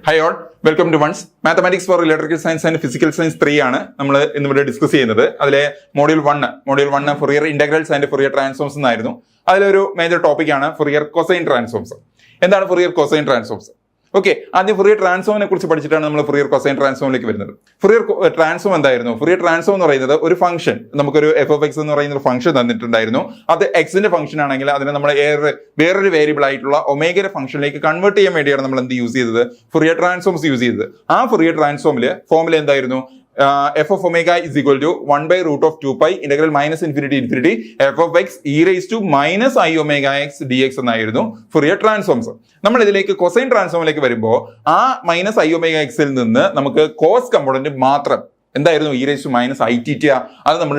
High all, welcome to one's mathematics for electrical science and physical science 3 ആണ് നമ്മൾ ഇന്നിവിടെ discuss ചെയ്യുന്നത്. അതിലെ module 1 Fourier integrals and Fourier transforms എന്നായിരുന്നു. അതിലൊരു മേജർ ടോപ്പിക്കാണ് ഫൊറിയർ കൊസൈൻ ട്രാൻസ്ഫോംസ്. എന്താണ് ഫൊറിയർ കൊസൈൻ ട്രാൻസ്ഫോംസ്? ഓക്കെ, ആദ്യം ഫൊറിയർ ട്രാൻസ്ഫോമിനെ കുറിച്ച് പഠിച്ചിട്ടാണ് നമ്മൾ ഫൊറിയർ കൊസൈൻ ട്രാൻസ്ഫോമിലേക്ക് വരുന്നത്. ഫൊറിയർ ട്രാൻസ്ഫോം എന്തായിരുന്നു? ഫൊറിയർ ട്രാൻസ്ഫോം എന്ന് പറയുന്നത് ഒരു ഫംഗ്ഷൻ, നമുക്കൊരു എഫ് ഓഫ് എക്സ് എന്ന് പറയുന്ന ഒരു ഫംഗ്ഷൻ തന്നിട്ടുണ്ടായിരുന്നു. അത് എക്സിന്റെ ഫംഗ്ഷൻ ആണെങ്കിൽ അതിനെ നമ്മൾ വേറൊരു വേരിയബിൾ ആയിട്ടുള്ള ഒമേഗയുടെ ഫംഗ്ഷനിലേക്ക് കൺവേർട്ട് ചെയ്യാൻ വേണ്ടിയാണ് നമ്മൾ എന്ത് യൂസ് ചെയ്തത്? ഫൊറിയർ ട്രാൻസ്ഫോംസ് യൂസ് ചെയ്തത്. ആ ഫൊറിയർ ട്രാൻസ്ഫോമില് ഫോമുല എന്തായിരുന്നു? f of omega is equal to 1 by root of 2 pi integral minus infinity f of x e raised to minus I omega x dx എന്നായിരുന്നു Fourier transforms. നമ്മൾ ഇതിലേക്ക് cosine ട്രാൻസ്ഫോമിലേക്ക് വരുമ്പോൾ ആ minus I omega എക്സിൽ നിന്ന് നമുക്ക് cos component മാത്രം എന്തായിരുന്നു? E raise to minus i t t. അത് നമ്മൾ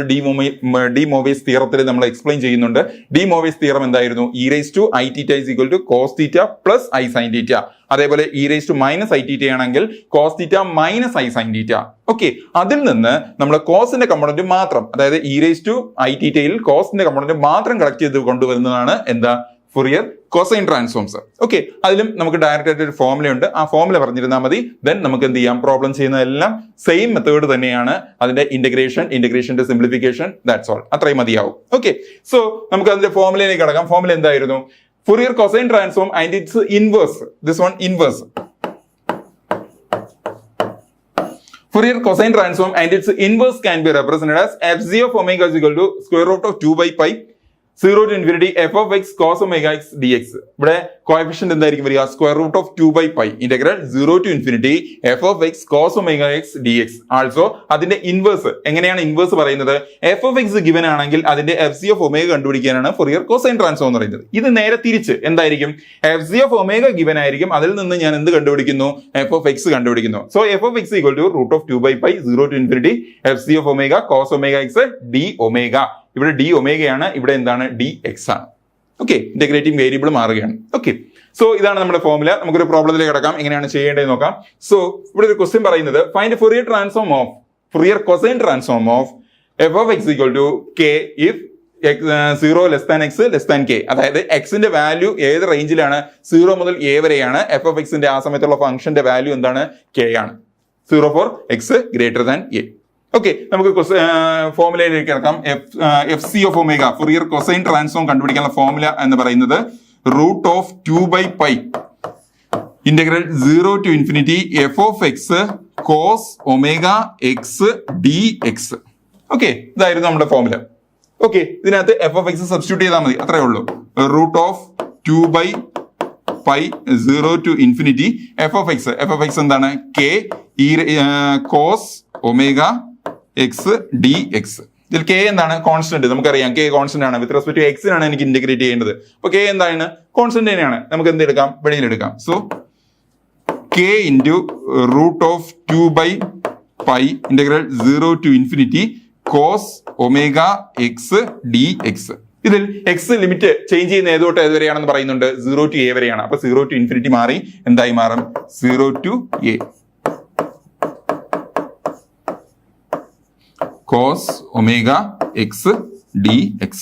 ഡി മോവേസ് തിയറത്തിൽ നമ്മൾ എക്സ്പ്ലെയിൻ ചെയ്യുന്നുണ്ട്. ഡി മോവേസ് തിയറം എന്തായിരുന്നു? E raise to i t is equal to cos theta plus i sine theta. അതേപോലെ e raise to minus i t t ആണെങ്കിൽ cos theta minus i sine theta. Okay, അതിൽ നിന്ന് നമ്മൾ കോസിന്റെ component മാത്രം, അതായത് e raise to i t ടിയിൽ കോസിന്റെ കമ്പോണന്റ് മാത്രം കളക്ട് ചെയ്ത് കൊണ്ടുവരുന്നതാണ് എന്താ? Fourier cosine transforms. ഓക്കെ, അതിലും നമുക്ക് ഡയറക്റ്റ് ആയിട്ട് ഒരു ഫോമുല ഉണ്ട്. ആ ഫോമുല പറഞ്ഞിരുന്നാൽ മതി. ദെൻ നമുക്ക് എന്ത് ചെയ്യാം? പ്രോബ്ലം ചെയ്യുന്നതെല്ലാം സെയിം മെത്തേഡ് തന്നെയാണ്. അതിന്റെ ഇന്റഗ്രേഷന്റെ സിംപ്ലിഫിക്കേഷൻ, ദാറ്റ്സ് ഓൾ. അത്രയും മതിയാവും. ഓക്കെ, സോ നമുക്ക് അതിന്റെ ഫോമുലയിലേക്ക് കടക്കാം. ഫോമുല എന്തായിരുന്നു? Fourier cosine transform and it's inverse. This one inverse. Fourier cosine transform and its inverse can be represented as fz of omega is equal to square root of 2 by pi 0 to infinity f of x cos omega x dx. ഇവിടെ coefficient എന്തായിരിക്കും വരിക? Square root of 2 by pi integral 0 to infinity f of x cos omega x dx. Also അതിന്റെ inverse. എങ്ങനെയാണ് inverse പറയുന്നത്? f of x given ആണെങ്കിൽ അതിന്റെ fc of omega കണ്ടുപിടിക്കാനാണ് Fourier cosine transform എന്ന് പറയുന്നത്. ഇത് നേരെ തിരിച്ച് എന്തായിരിക്കും? fc of omega ഗിവൻ ആയിരിക്കും. അതിൽ നിന്ന് ഞാൻ എന്ത് കണ്ടുപിടിക്കുന്നു? f of x കണ്ടുപിടിക്കുന്നു. So f of x equal to root of 2 by pi 0 to infinity fc of omega cos omega x d omega. ഇവിടെ ഡി ഒമേഗയാണ്, ഇവിടെ എന്താണ്? ഡി എക്സ് ആണ്. ഓക്കെ, ഇന്റഗ്രേറ്റിംഗ് വേരിയബിൾ മാറുകയാണ്. ഓക്കെ, സോ ഇതാണ് നമ്മുടെ formula. നമുക്കൊരു പ്രോബ്ലത്തിലേക്ക് കിടക്കാം. എങ്ങനെയാണ് ചെയ്യേണ്ടതെന്ന് നോക്കാം. സോ ഇവിടെ ഒരു ക്വസ്റ്റ്യൻ പറയുന്നത് find Fourier transform of Fourier cosine transform of F of X equal to K if 0 less than X less than K. അതായത് എക്സിന്റെ വാല്യൂ ഏത് റേഞ്ചിലാണ്? 0 മുതൽ എ വരെയാണ്. എഫ് ഓഫ് എക്സിന്റെ ആ സമയത്തുള്ള ഫംഗ്ഷന്റെ വാല്യൂ എന്താണ്? കെ ആണ്. 0 for x greater than a. Okay, നമുക്ക് ഫോമുലയിലേക്ക് കിടക്കാം. F c of omega Fourier cosine transform കണ്ടുപിടിക്കാനുള്ള ഫോമുല എന്ന് പറയുന്നത് root of 2 by pi integral 0 to infinity f of x cos omega x d x. Okay, ഇതായിരുന്നു നമ്മുടെ formula. Okay, ഇതിനകത്ത് f of x substitute ചെയ്താൽ മതി, അത്രേ ഉള്ളൂ. Root of 2 by pi 0 to infinity f of x എന്താണ്? K cos omega x d x. ഇതിൽ K എന്താണ്? കോൺസ്റ്റന്റ്. നമുക്കറിയാം കെ കോൺസ്റ്റന്റ് ആണ്. വിത്ത് റെസ്പെക്ട് ടു എക്സിനാണ് എനിക്ക് ഇന്റഗ്രേറ്റ് ചെയ്യേണ്ടത്. അപ്പൊ കെ എന്താണ്? കോൺസ്റ്റന്റ് തന്നെയാണ്. നമുക്ക് എന്ത് എടുക്കാം? വെളിയിലെടുക്കാം. So k into root of 2 by pi integral 0 to infinity cos omega x d x. ഇതിൽ എക്സ് ലിമിറ്റ് ചേഞ്ച് ചെയ്യുന്ന ഏത് തൊട്ട് ഏതുവരെയാണെന്ന് പറയുന്നുണ്ട്? 0 to a വരെയാണ്. അപ്പൊ 0 to infinity മാറി എന്തായി മാറും? 0 to a cos omega x dx.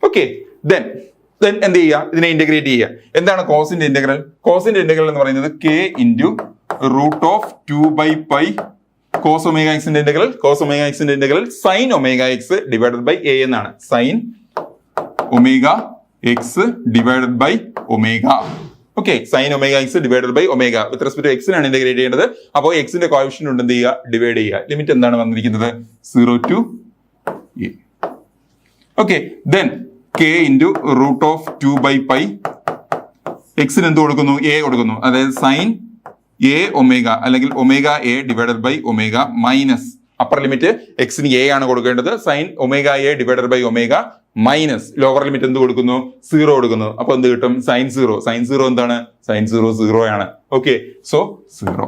Okay, then എന്ത് ചെയ്യുക? ഇതിനെ ഇന്റഗ്രേറ്റ് ചെയ്യുക. എന്താണ് കോസിന്റെ ഇന്റഗ്രൽ? കോസിന്റെ ഇന്റഗ്രൽ എന്ന് പറയുന്നത് k into root of 2 by pi cos omega എക്സിന്റെ integral sine omega x divided by a എന്നാണ്. Sine omega x divided by omega. Okay, sine omega x divided by omega. With respect to എക്സിനാണ് integrate ചെയ്യേണ്ടത്. അപ്പോൾ എക്സിന്റെ coefficient ഉണ്ട്, എന്ത് ചെയ്യുക? Divide ചെയ്യുക. ലിമിറ്റ് എന്താണ് വന്നിരിക്കുന്നത്? 0 to a. Okay, then K into root of 2 by pi എക്സിന് എന്ത് കൊടുക്കുന്നു? എ കൊടുക്കുന്നു. അതായത് സൈൻ എ ഒമേഗ അല്ലെങ്കിൽ omega A divided by omega minus upper limit എക്സിന് എ ആണ് കൊടുക്കേണ്ടത്. Sine omega A divided by omega minus lower limit എന്ത് കൊടുക്കുന്നു? 0 കൊടുക്കുന്നു. അപ്പൊ എന്ത് കിട്ടും? സൈൻ 0. സൈൻ 0 എന്താണ്? സൈൻ 0 0 ആണ്. Okay, so 0.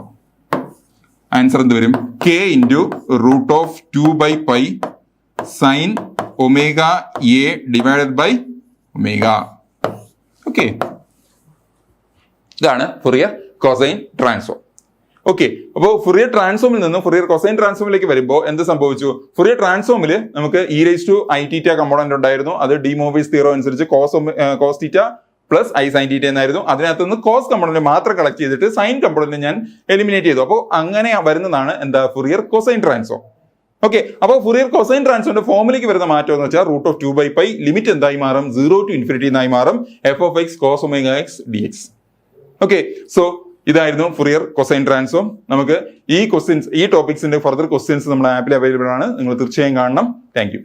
ആൻസർ എന്ത് വരും? K into root of 2 by pi sine omega A divided by omega. Okay, ഇതാണ് ഫൊറിയർ കൊസൈൻ ട്രാൻസ്ഫോം. ഓക്കെ, അപ്പോൾ ഫൊറിയർ ട്രാൻസ്ഫോമിൽ നിന്ന് ഫൊറിയർ കൊസൈൻ ട്രാൻസ്ഫോമിലേക്ക് വരുമ്പോൾ എന്ത് സംഭവിച്ചു? ഫൊറിയർ ട്രാൻസ്ഫോമിൽ നമുക്ക് e raise to i theta component ഉണ്ടായിരുന്നു. അത് ഡി മോവേസ് തിയറം അനുസരിച്ച് cos theta plus i sine theta എന്നായിരുന്നു. അതിനകത്ത് നിന്ന് കോസ് കമ്പോണന്റ് മാത്രം കളക്ട് ചെയ്തിട്ട് സൈൻ കമ്പോണന്റ് ഞാൻ എലിമിനേറ്റ് ചെയ്തു. അപ്പോൾ അങ്ങനെ വരുന്നതാണ് എന്താ ഫുറിയർ കൊസൈൻ ട്രാൻസ്ഫോം. ഓക്കെ, അപ്പോൾ ഫുറിയർ കൊസൈൻ ട്രാൻസ്ഫോമിന്റെ ഫോമിലേക്ക് വരുന്ന മാറ്റം എന്ന് വെച്ചാൽ √2/π ലിമിറ്റ് എന്തായി മാറും, 0 to ∞ എന്നായി മാറും, f(x cos ωx dx). Okay, so ഇതായിരുന്നു ഫുറിയർ കൊസൈൻ ട്രാൻസ്ഫോം. നമുക്ക് ഈ ടോപ്പിക്സിന്റെ ഫർദർ ക്വസ്റ്റ്യൻസ് നമ്മുടെ ആപ്പിൽ അവൈലബിൾ ആണ്. നിങ്ങൾ തീർച്ചയായും കാണണം. താങ്ക്